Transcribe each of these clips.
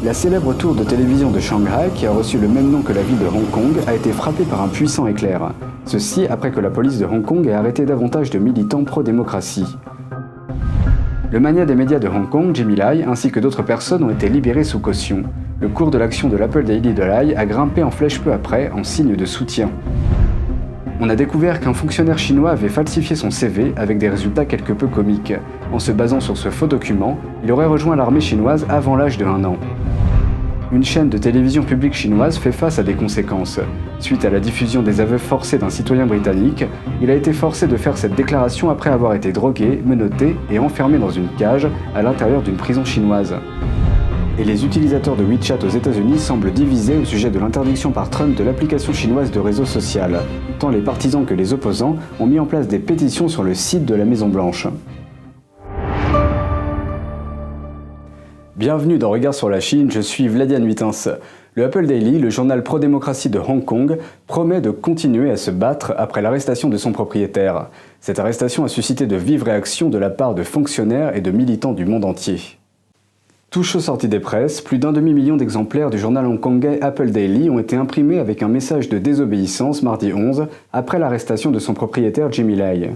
La célèbre tour de télévision de Shanghai, qui a reçu le même nom que la ville de Hong Kong, a été frappée par un puissant éclair. Ceci après que la police de Hong Kong ait arrêté davantage de militants pro-démocratie. Le magnat des médias de Hong Kong, Jimmy Lai, ainsi que d'autres personnes ont été libérés sous caution. Le cours de l'action de l'Apple Daily de Lai a grimpé en flèche peu après, en signe de soutien. On a découvert qu'un fonctionnaire chinois avait falsifié son CV avec des résultats quelque peu comiques. En se basant sur ce faux document, il aurait rejoint l'armée chinoise avant l'âge de 1 an. Une chaîne de télévision publique chinoise fait face à des conséquences. Suite à la diffusion des aveux forcés d'un citoyen britannique, il a été forcé de faire cette déclaration après avoir été drogué, menotté et enfermé dans une cage à l'intérieur d'une prison chinoise. Et les utilisateurs de WeChat aux États-Unis semblent divisés au sujet de l'interdiction par Trump de l'application chinoise de réseau social. Tant les partisans que les opposants ont mis en place des pétitions sur le site de la Maison-Blanche. Bienvenue dans Regard sur la Chine, je suis Vladian Huitens. Le Apple Daily, le journal pro-démocratie de Hong Kong, promet de continuer à se battre après l'arrestation de son propriétaire. Cette arrestation a suscité de vives réactions de la part de fonctionnaires et de militants du monde entier. Tout chaud sorti des presses, plus d'1,5 million d'exemplaires du journal hongkongais Apple Daily ont été imprimés avec un message de désobéissance mardi 11, après l'arrestation de son propriétaire Jimmy Lai.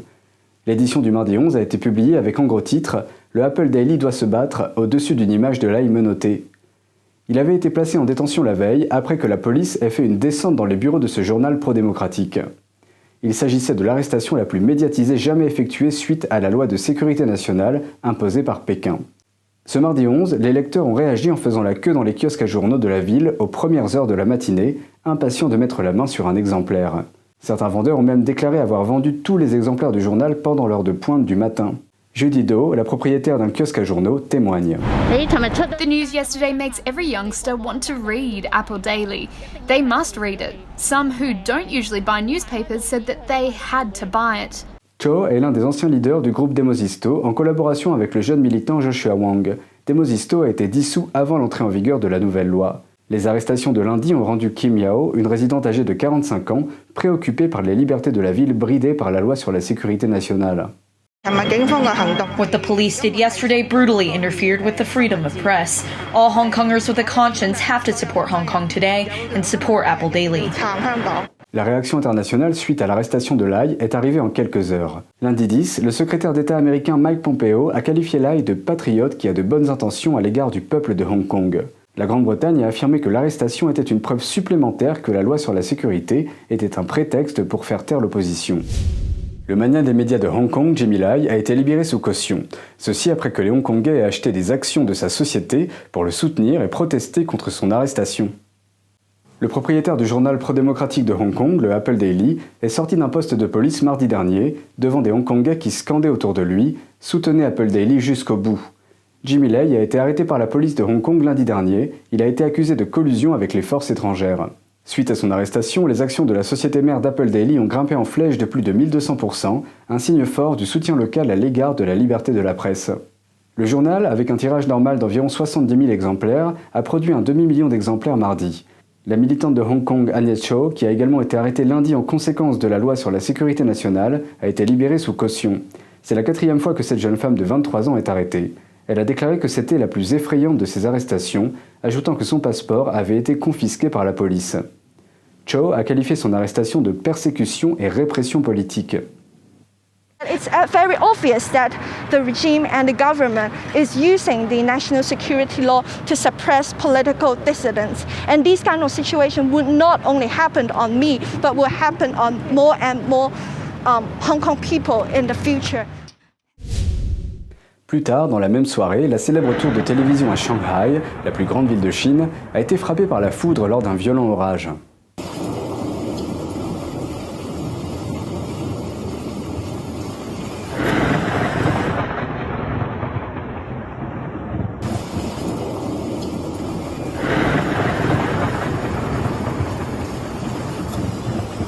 L'édition du mardi 11 a été publiée avec en gros titre « Le Apple Daily doit se battre » au-dessus d'une image de Lai menotté. Il avait été placé en détention la veille après que la police ait fait une descente dans les bureaux de ce journal pro-démocratique. Il s'agissait de l'arrestation la plus médiatisée jamais effectuée suite à la loi de sécurité nationale imposée par Pékin. Ce mardi 11, les lecteurs ont réagi en faisant la queue dans les kiosques à journaux de la ville aux premières heures de la matinée, impatients de mettre la main sur un exemplaire. Certains vendeurs ont même déclaré avoir vendu tous les exemplaires du journal pendant l'heure de pointe du matin. Judy Do, la propriétaire d'un kiosque à journaux, témoigne. The news yesterday makes every youngster want to read Apple Daily. They must read it. Some who don't usually buy newspapers said that they had to buy it. Cho est l'un des anciens leaders du groupe Demosisto en collaboration avec le jeune militant Joshua Wong. Demosisto a été dissous avant l'entrée en vigueur de la nouvelle loi. Les arrestations de lundi ont rendu Kim Yao, une résidente âgée de 45 ans, préoccupée par les libertés de la ville bridées par la loi sur la sécurité nationale. What the police did yesterday brutally interfered with the freedom of press. All Hong Kongers with a conscience have to support Hong Kong today and support Apple Daily. La réaction internationale suite à l'arrestation de Lai est arrivée en quelques heures. Lundi 10, le secrétaire d'État américain Mike Pompeo a qualifié Lai de patriote qui a de bonnes intentions à l'égard du peuple de Hong Kong. La Grande-Bretagne a affirmé que l'arrestation était une preuve supplémentaire que la loi sur la sécurité était un prétexte pour faire taire l'opposition. Le magnat des médias de Hong Kong, Jimmy Lai, a été libéré sous caution. Ceci après que les Hongkongais aient acheté des actions de sa société pour le soutenir et protester contre son arrestation. Le propriétaire du journal pro-démocratique de Hong Kong, le Apple Daily, est sorti d'un poste de police mardi dernier, devant des Hongkongais qui scandaient autour de lui « Soutenez Apple Daily jusqu'au bout ». Jimmy Lai a été arrêté par la police de Hong Kong lundi dernier. Il a été accusé de collusion avec les forces étrangères. Suite à son arrestation, les actions de la société mère d'Apple Daily ont grimpé en flèche de plus de 1200%, un signe fort du soutien local à l'égard de la liberté de la presse. Le journal, avec un tirage normal d'environ 70 000 exemplaires, a produit un demi-million d'exemplaires mardi. La militante de Hong Kong, Annette Cho, qui a également été arrêtée lundi en conséquence de la loi sur la sécurité nationale, a été libérée sous caution. C'est la 4e fois que cette jeune femme de 23 ans est arrêtée. Elle a déclaré que c'était la plus effrayante de ses arrestations, ajoutant que son passeport avait été confisqué par la police. Cho a qualifié son arrestation de persécution et répression politique. It's very obvious that the regime and the government is using the national security law to suppress political dissidents. And this kind of situation would not only happen on me, but will happen on more and more Hong Kong people in the future. Plus tard, dans la même soirée, la célèbre tour de télévision à Shanghai, la plus grande ville de Chine, a été frappée par la foudre lors d'un violent orage.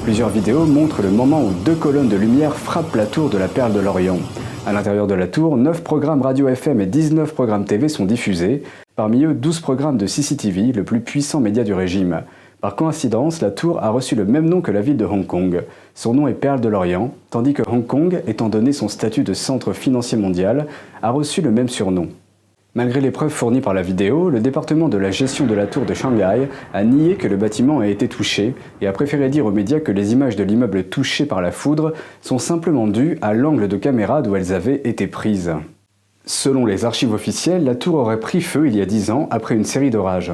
Plusieurs vidéos montrent le moment où 2 colonnes de lumière frappent la tour de la Perle de l'Orient. À l'intérieur de la tour, 9 programmes radio FM et 19 programmes TV sont diffusés, parmi eux 12 programmes de CCTV, le plus puissant média du régime. Par coïncidence, la tour a reçu le même nom que la ville de Hong Kong. Son nom est Perle de l'Orient, tandis que Hong Kong, étant donné son statut de centre financier mondial, a reçu le même surnom. Malgré les preuves fournies par la vidéo, le département de la gestion de la tour de Shanghai a nié que le bâtiment ait été touché et a préféré dire aux médias que les images de l'immeuble touché par la foudre sont simplement dues à l'angle de caméra d'où elles avaient été prises. Selon les archives officielles, la tour aurait pris feu il y a 10 ans après une série d'orages.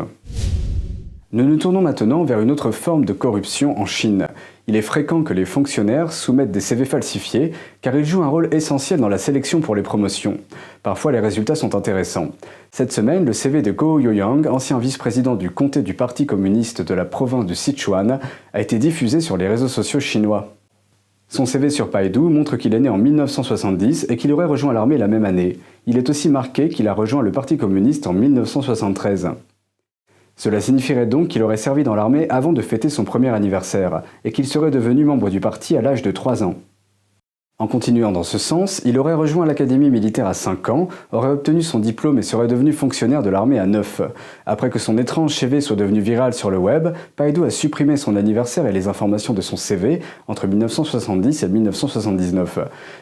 Nous nous tournons maintenant vers une autre forme de corruption en Chine. Il est fréquent que les fonctionnaires soumettent des CV falsifiés car ils jouent un rôle essentiel dans la sélection pour les promotions. Parfois, les résultats sont intéressants. Cette semaine, le CV de Guo Youyang, ancien vice-président du comté du Parti communiste de la province du Sichuan, a été diffusé sur les réseaux sociaux chinois. Son CV sur Baidu montre qu'il est né en 1970 et qu'il aurait rejoint l'armée la même année. Il est aussi marqué qu'il a rejoint le Parti communiste en 1973. Cela signifierait donc qu'il aurait servi dans l'armée avant de fêter son premier anniversaire, et qu'il serait devenu membre du parti à l'âge de 3 ans. En continuant dans ce sens, il aurait rejoint l'académie militaire à 5 ans, aurait obtenu son diplôme et serait devenu fonctionnaire de l'armée à 9. Après que son étrange CV soit devenu viral sur le web, Baidu a supprimé son anniversaire et les informations de son CV entre 1970 et 1979.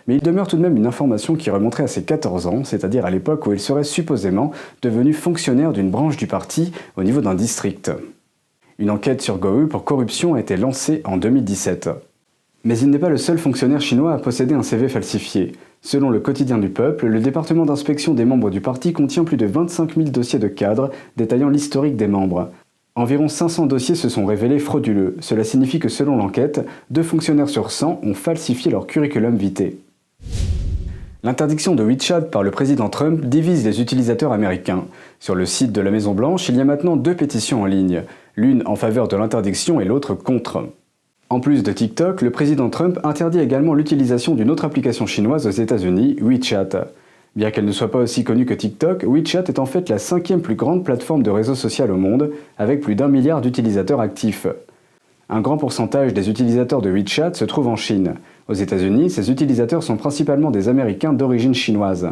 Mais il demeure tout de même une information qui remonterait à ses 14 ans, c'est-à-dire à l'époque où il serait supposément devenu fonctionnaire d'une branche du parti au niveau d'un district. Une enquête sur Guo pour corruption a été lancée en 2017. Mais il n'est pas le seul fonctionnaire chinois à posséder un CV falsifié. Selon le Quotidien du Peuple, le département d'inspection des membres du parti contient plus de 25 000 dossiers de cadres détaillant l'historique des membres. Environ 500 dossiers se sont révélés frauduleux. Cela signifie que selon l'enquête, 2 fonctionnaires sur 100 ont falsifié leur curriculum vitae. L'interdiction de WeChat par le président Trump divise les utilisateurs américains. Sur le site de la Maison-Blanche, il y a maintenant 2 pétitions en ligne, l'une en faveur de l'interdiction et l'autre contre. En plus de TikTok, le président Trump interdit également l'utilisation d'une autre application chinoise aux États-Unis, WeChat. Bien qu'elle ne soit pas aussi connue que TikTok, WeChat est en fait la 5e plus grande plateforme de réseau social au monde, avec plus d'1 milliard d'utilisateurs actifs. Un grand pourcentage des utilisateurs de WeChat se trouve en Chine. Aux États-Unis, ces utilisateurs sont principalement des Américains d'origine chinoise.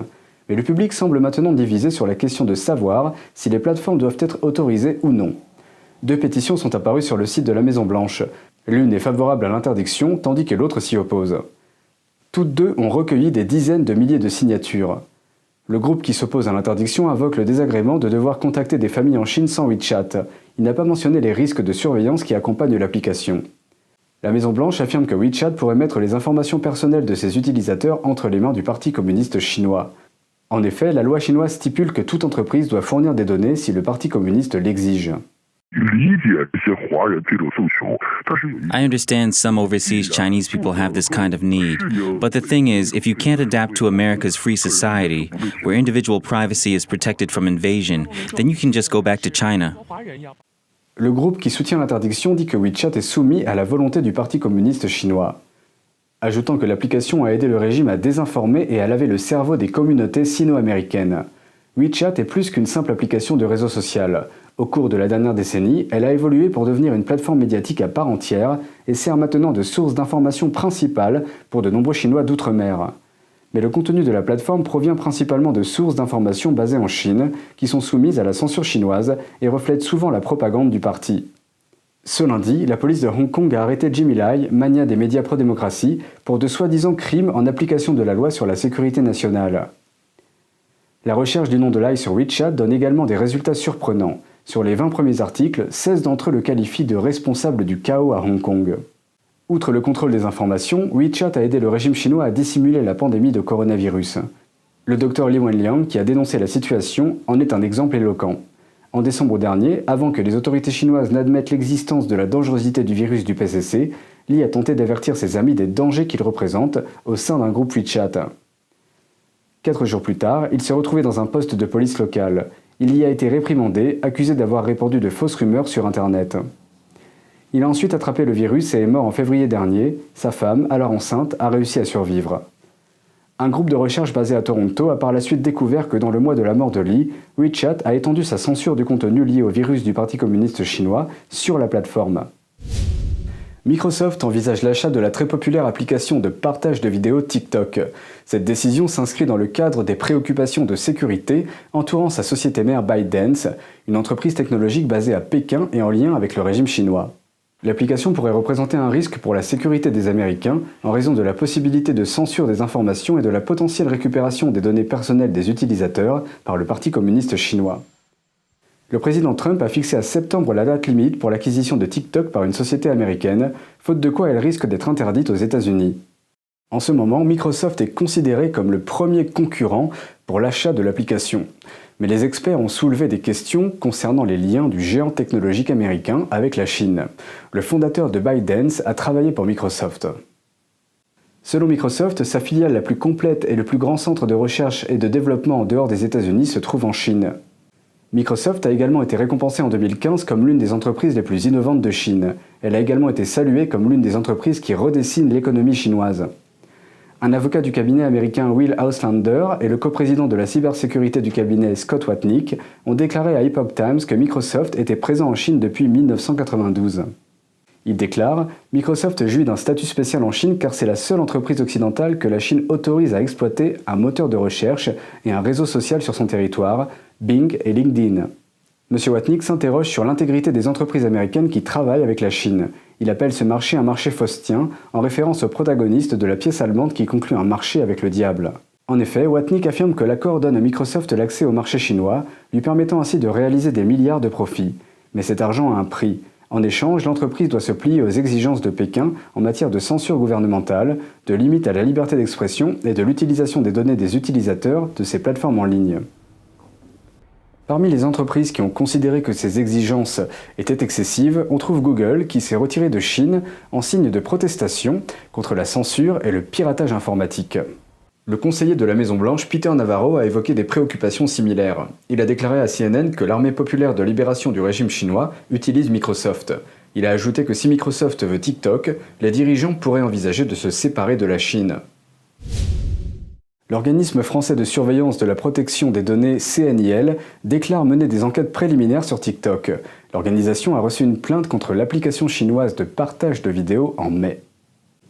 Mais le public semble maintenant divisé sur la question de savoir si les plateformes doivent être autorisées ou non. 2 pétitions sont apparues sur le site de la Maison-Blanche. L'une est favorable à l'interdiction, tandis que l'autre s'y oppose. Toutes 2 ont recueilli des dizaines de milliers de signatures. Le groupe qui s'oppose à l'interdiction invoque le désagrément de devoir contacter des familles en Chine sans WeChat. Il n'a pas mentionné les risques de surveillance qui accompagnent l'application. La Maison-Blanche affirme que WeChat pourrait mettre les informations personnelles de ses utilisateurs entre les mains du Parti communiste chinois. En effet, la loi chinoise stipule que toute entreprise doit fournir des données si le Parti communiste l'exige. I understand some overseas Chinese people have this kind of need, but the thing is, if you can't adapt to America's free society, where individual privacy is protected from invasion, then you can just go back to China. Le groupe qui soutient l'interdiction dit que WeChat est soumis à la volonté du Parti communiste chinois, ajoutant que l'application a aidé le régime à désinformer et à laver le cerveau des communautés sino-américaines. WeChat est plus qu'une simple application de réseau social. Au cours de la dernière décennie, elle a évolué pour devenir une plateforme médiatique à part entière et sert maintenant de source d'information principale pour de nombreux Chinois d'outre-mer. Mais le contenu de la plateforme provient principalement de sources d'information basées en Chine, qui sont soumises à la censure chinoise et reflètent souvent la propagande du parti. Ce lundi, la police de Hong Kong a arrêté Jimmy Lai, magnat des médias pro-démocratie, pour de soi-disant crimes en application de la loi sur la sécurité nationale. La recherche du nom de Lai sur WeChat donne également des résultats surprenants. Sur les 20 premiers articles, 16 d'entre eux le qualifient de responsable du chaos à Hong Kong. Outre le contrôle des informations, WeChat a aidé le régime chinois à dissimuler la pandémie de coronavirus. Le docteur Li Wenliang, qui a dénoncé la situation, en est un exemple éloquent. En décembre dernier, avant que les autorités chinoises n'admettent l'existence de la dangerosité du virus du PCC, Li a tenté d'avertir ses amis des dangers qu'il représente au sein d'un groupe WeChat. 4 jours plus tard, il s'est retrouvé dans un poste de police local. Il y a été réprimandé, accusé d'avoir répandu de fausses rumeurs sur Internet. Il a ensuite attrapé le virus et est mort en février dernier. Sa femme, alors enceinte, a réussi à survivre. Un groupe de recherche basé à Toronto a par la suite découvert que dans le mois de la mort de Li, WeChat a étendu sa censure du contenu lié au virus du Parti communiste chinois sur la plateforme. Microsoft envisage l'achat de la très populaire application de partage de vidéos TikTok. Cette décision s'inscrit dans le cadre des préoccupations de sécurité entourant sa société mère ByteDance, une entreprise technologique basée à Pékin et en lien avec le régime chinois. L'application pourrait représenter un risque pour la sécurité des Américains en raison de la possibilité de censure des informations et de la potentielle récupération des données personnelles des utilisateurs par le Parti communiste chinois. Le président Trump a fixé à septembre la date limite pour l'acquisition de TikTok par une société américaine, faute de quoi elle risque d'être interdite aux États-Unis. En ce moment, Microsoft est considéré comme le premier concurrent pour l'achat de l'application. Mais les experts ont soulevé des questions concernant les liens du géant technologique américain avec la Chine. Le fondateur de ByteDance a travaillé pour Microsoft. Selon Microsoft, sa filiale la plus complète et le plus grand centre de recherche et de développement en dehors des États-Unis se trouve en Chine. Microsoft a également été récompensée en 2015 comme l'une des entreprises les plus innovantes de Chine. Elle a également été saluée comme l'une des entreprises qui redessinent l'économie chinoise. Un avocat du cabinet américain Will Auslander et le coprésident de la cybersécurité du cabinet Scott Watnick ont déclaré à Epoch Times que Microsoft était présent en Chine depuis 1992. Il déclare « Microsoft jouit d'un statut spécial en Chine car c'est la seule entreprise occidentale que la Chine autorise à exploiter un moteur de recherche et un réseau social sur son territoire, Bing et LinkedIn ». M. Watnick s'interroge sur l'intégrité des entreprises américaines qui travaillent avec la Chine. Il appelle ce marché un marché faustien, en référence au protagoniste de la pièce allemande qui conclut un marché avec le diable. En effet, Watnick affirme que l'accord donne à Microsoft l'accès au marché chinois, lui permettant ainsi de réaliser des milliards de profits. Mais cet argent a un prix. En échange, l'entreprise doit se plier aux exigences de Pékin en matière de censure gouvernementale, de limite à la liberté d'expression et de l'utilisation des données des utilisateurs de ces plateformes en ligne. Parmi les entreprises qui ont considéré que ces exigences étaient excessives, on trouve Google qui s'est retiré de Chine en signe de protestation contre la censure et le piratage informatique. Le conseiller de la Maison-Blanche, Peter Navarro, a évoqué des préoccupations similaires. Il a déclaré à CNN que l'Armée populaire de libération du régime chinois utilise Microsoft. Il a ajouté que si Microsoft veut TikTok, les dirigeants pourraient envisager de se séparer de la Chine. L'organisme français de surveillance de la protection des données CNIL déclare mener des enquêtes préliminaires sur TikTok. L'organisation a reçu une plainte contre l'application chinoise de partage de vidéos en mai.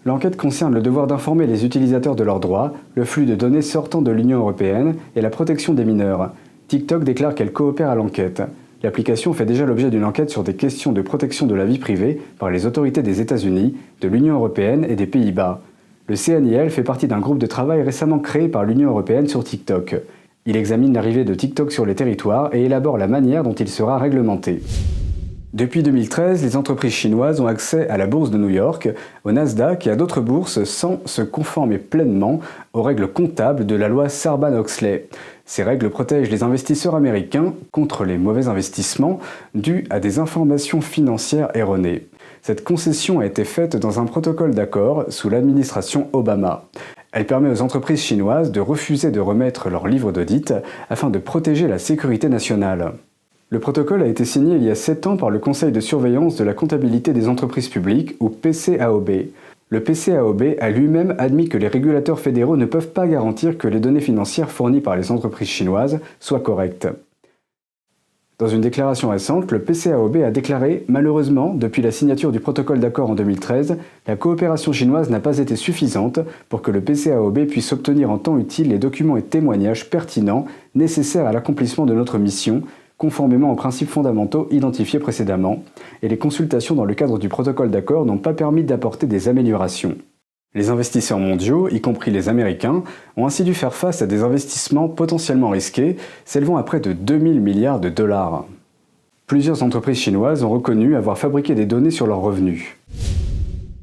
L'enquête concerne le devoir d'informer les utilisateurs de leurs droits, le flux de données sortant de l'Union européenne et la protection des mineurs. TikTok déclare qu'elle coopère à l'enquête. L'application fait déjà l'objet d'une enquête sur des questions de protection de la vie privée par les autorités des États-Unis, de l'Union européenne et des Pays-Bas. Le CNIL fait partie d'un groupe de travail récemment créé par l'Union européenne sur TikTok. Il examine l'arrivée de TikTok sur les territoires et élabore la manière dont il sera réglementé. Depuis 2013, les entreprises chinoises ont accès à la bourse de New York, au Nasdaq et à d'autres bourses sans se conformer pleinement aux règles comptables de la loi Sarbanes-Oxley. Ces règles protègent les investisseurs américains contre les mauvais investissements dus à des informations financières erronées. Cette concession a été faite dans un protocole d'accord sous l'administration Obama. Elle permet aux entreprises chinoises de refuser de remettre leurs livres d'audit afin de protéger la sécurité nationale. Le protocole a été signé il y a 7 ans par le Conseil de surveillance de la comptabilité des entreprises publiques, ou PCAOB. Le PCAOB a lui-même admis que les régulateurs fédéraux ne peuvent pas garantir que les données financières fournies par les entreprises chinoises soient correctes. Dans une déclaration récente, le PCAOB a déclaré « Malheureusement, depuis la signature du protocole d'accord en 2013, la coopération chinoise n'a pas été suffisante pour que le PCAOB puisse obtenir en temps utile les documents et témoignages pertinents nécessaires à l'accomplissement de notre mission, conformément aux principes fondamentaux identifiés précédemment, et les consultations dans le cadre du protocole d'accord n'ont pas permis d'apporter des améliorations. » Les investisseurs mondiaux, y compris les Américains, ont ainsi dû faire face à des investissements potentiellement risqués, s'élevant à près de 2000 milliards de dollars. Plusieurs entreprises chinoises ont reconnu avoir fabriqué des données sur leurs revenus.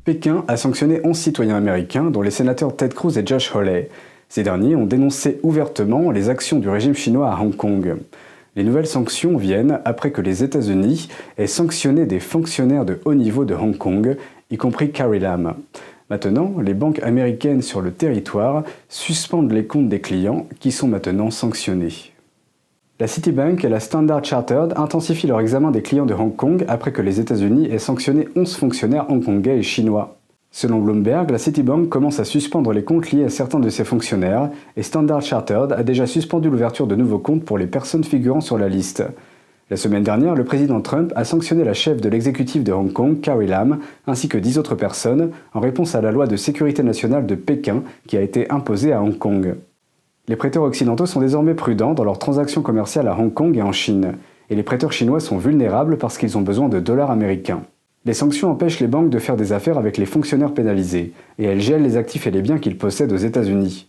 Pékin a sanctionné 11 citoyens américains, dont les sénateurs Ted Cruz et Josh Hawley. Ces derniers ont dénoncé ouvertement les actions du régime chinois à Hong Kong. Les nouvelles sanctions viennent après que les États-Unis aient sanctionné des fonctionnaires de haut niveau de Hong Kong, y compris Carrie Lam. Maintenant, les banques américaines sur le territoire suspendent les comptes des clients qui sont maintenant sanctionnés. La Citibank et la Standard Chartered intensifient leur examen des clients de Hong Kong après que les États-Unis aient sanctionné 11 fonctionnaires hongkongais et chinois. Selon Bloomberg, la Citibank commence à suspendre les comptes liés à certains de ses fonctionnaires et Standard Chartered a déjà suspendu l'ouverture de nouveaux comptes pour les personnes figurant sur la liste. La semaine dernière, le président Trump a sanctionné la chef de l'exécutif de Hong Kong, Carrie Lam, ainsi que 10 autres personnes, en réponse à la loi de sécurité nationale de Pékin qui a été imposée à Hong Kong. Les prêteurs occidentaux sont désormais prudents dans leurs transactions commerciales à Hong Kong et en Chine, et les prêteurs chinois sont vulnérables parce qu'ils ont besoin de dollars américains. Les sanctions empêchent les banques de faire des affaires avec les fonctionnaires pénalisés, et elles gèlent les actifs et les biens qu'ils possèdent aux États-Unis.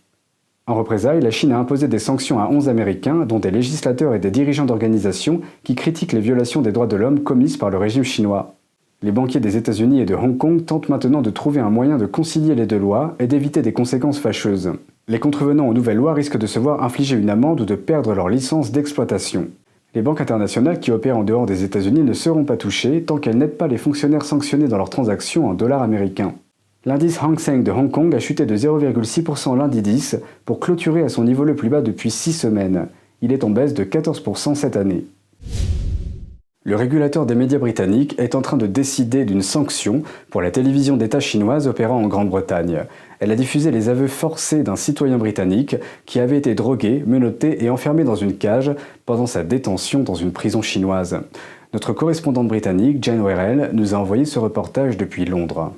En représailles, la Chine a imposé des sanctions à 11 Américains, dont des législateurs et des dirigeants d'organisations qui critiquent les violations des droits de l'homme commises par le régime chinois. Les banquiers des États-Unis et de Hong Kong tentent maintenant de trouver un moyen de concilier les deux lois et d'éviter des conséquences fâcheuses. Les contrevenants aux nouvelles lois risquent de se voir infliger une amende ou de perdre leur licence d'exploitation. Les banques internationales qui opèrent en dehors des États-Unis ne seront pas touchées tant qu'elles n'aident pas les fonctionnaires sanctionnés dans leurs transactions en dollars américains. L'indice Hang Seng de Hong Kong a chuté de 0,6% lundi 10 pour clôturer à son niveau le plus bas depuis 6 semaines. Il est en baisse de 14% cette année. Le régulateur des médias britanniques est en train de décider d'une sanction pour la télévision d'État chinoise opérant en Grande-Bretagne. Elle a diffusé les aveux forcés d'un citoyen britannique qui avait été drogué, menotté et enfermé dans une cage pendant sa détention dans une prison chinoise. Notre correspondante britannique, Jane Werrell, nous a envoyé ce reportage depuis Londres.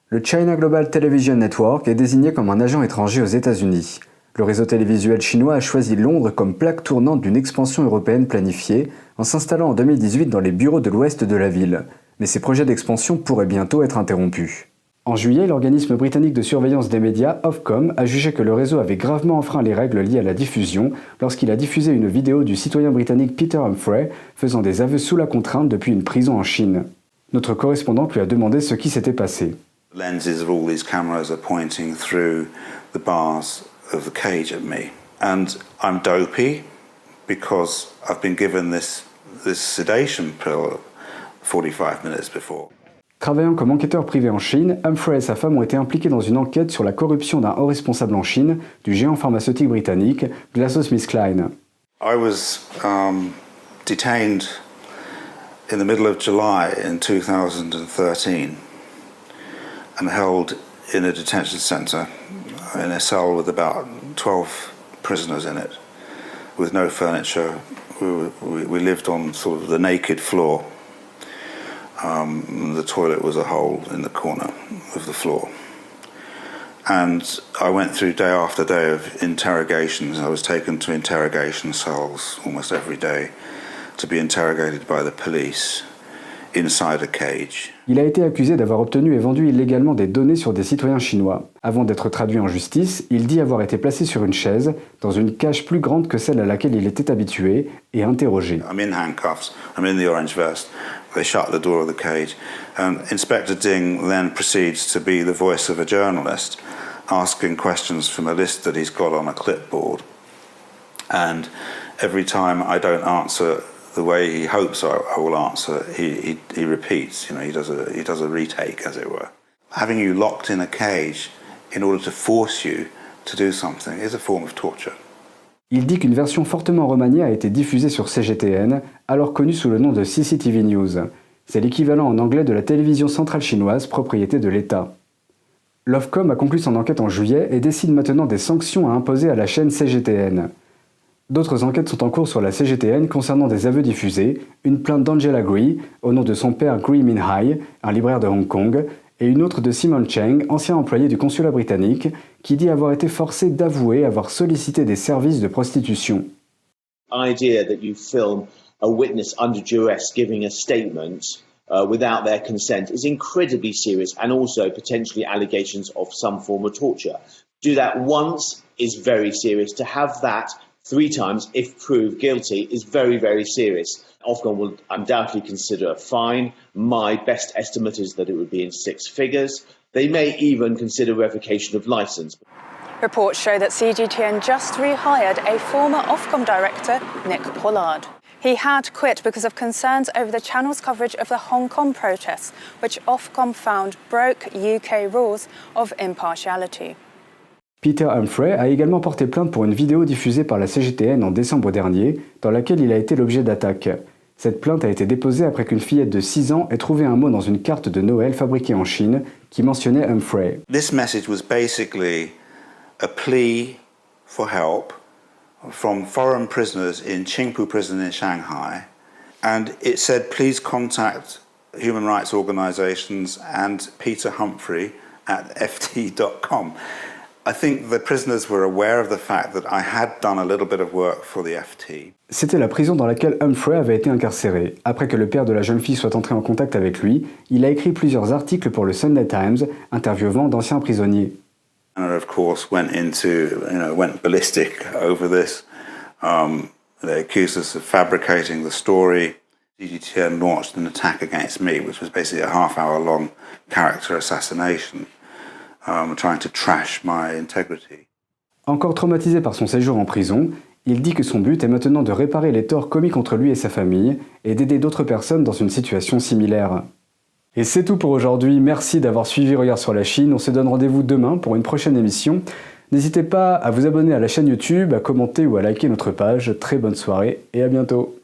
Le China Global Television Network est désigné comme un agent étranger aux États-Unis. Le réseau télévisuel chinois a choisi Londres comme plaque tournante d'une expansion européenne planifiée en s'installant en 2018 dans les bureaux de l'ouest de la ville. Mais ces projets d'expansion pourraient bientôt être interrompus. En juillet, l'organisme britannique de surveillance des médias, Ofcom, a jugé que le réseau avait gravement enfreint les règles liées à la diffusion lorsqu'il a diffusé une vidéo du citoyen britannique Peter Humphrey faisant des aveux sous la contrainte depuis une prison en Chine. Notre correspondante lui a demandé ce qui s'était passé. Lenses of all these cameras are pointing through the bars of the cage at me, and I'm dopey because I've been given this sedation pill 45 minutes before. Travaillant comme enquêteur privé en Chine, Humphrey et sa femme ont été impliqués dans une enquête sur la corruption d'un haut responsable en Chine du géant pharmaceutique britannique GlaxoSmithKline. I was detained in the middle of July in 2013 and held in a detention centre in a cell with about 12 prisoners in it, with no furniture. We lived on sort of the naked floor. The toilet was a hole in the corner of the floor. And I went through day after day of interrogations. I was taken to interrogation cells almost every day to be interrogated by the police inside a cage. Il a été accusé d'avoir obtenu et vendu illégalement des données sur des citoyens chinois. Avant d'être traduit en justice, il dit avoir été placé sur une chaise, dans une cage plus grande que celle à laquelle il était habitué, et interrogé. I'm in handcuffs, I'm in the orange vest. They shut the door of the cage. And Inspector Ding then proceeds to be the voice of a journalist, asking questions from a list that he's got on a clipboard. And every time I don't answer the way he hopes I will answer, he repeats, he does a retake, as it were. Having you locked in a cage in order to force you to do something is a form of torture. Il dit qu'une version fortement remaniée a été diffusée sur CGTN, alors connue sous le nom de CCTV News. C'est l'équivalent en anglais de la télévision centrale chinoise, propriété de l'État. L'Ofcom a conclu son enquête en juillet et décide maintenant des sanctions à imposer à la chaîne CGTN. D'autres enquêtes sont en cours sur la CGTN concernant des aveux diffusés, une plainte d'Angela Gui, au nom de son père Gui Minhai, un libraire de Hong Kong, et une autre de Simon Cheng, ancien employé du consulat britannique, qui dit avoir été forcé d'avouer avoir sollicité des services de prostitution. Idea that you film a witness under duress giving a statement without their consent is incredibly serious, and also potentially allegations of some form of torture. Do that once is very serious. To have that 3 times, if proved guilty, is very, very serious. Ofcom will undoubtedly consider a fine. My best estimate is that it would be in 6 figures. They may even consider revocation of licence. Reports show that CGTN just rehired a former Ofcom director, Nick Pollard. He had quit because of concerns over the channel's coverage of the Hong Kong protests, which Ofcom found broke UK rules of impartiality. Peter Humphrey a également porté plainte pour une vidéo diffusée par la CGTN en décembre dernier, dans laquelle il a été l'objet d'attaques. Cette plainte a été déposée après qu'une fillette de 6 ans ait trouvé un mot dans une carte de Noël fabriquée en Chine qui mentionnait Humphrey. This message was basically a plea for help from foreign prisoners in Qingpu prison in Shanghai, and it said please contact human rights organizations and Peter Humphrey at ft.com. I think the prisoners were aware of the fact that I had done a little bit of work for the FT. C'était la prison dans laquelle Humphrey avait été incarcéré. Après que le père de la jeune fille soit entré en contact avec lui, il a écrit plusieurs articles pour le Sunday Times, interviewant d'anciens prisonniers. And of course went ballistic over this. They accused us of fabricating the story. CGTN launched an attack against me, which was basically a half-hour-long character assassination, trying to trash my integrity. Encore traumatisé par son séjour en prison, il dit que son but est maintenant de réparer les torts commis contre lui et sa famille et d'aider d'autres personnes dans une situation similaire. Et c'est tout pour aujourd'hui, merci d'avoir suivi Regard sur la Chine, on se donne rendez-vous demain pour une prochaine émission. N'hésitez pas à vous abonner à la chaîne YouTube, à commenter ou à liker notre page, très bonne soirée et à bientôt.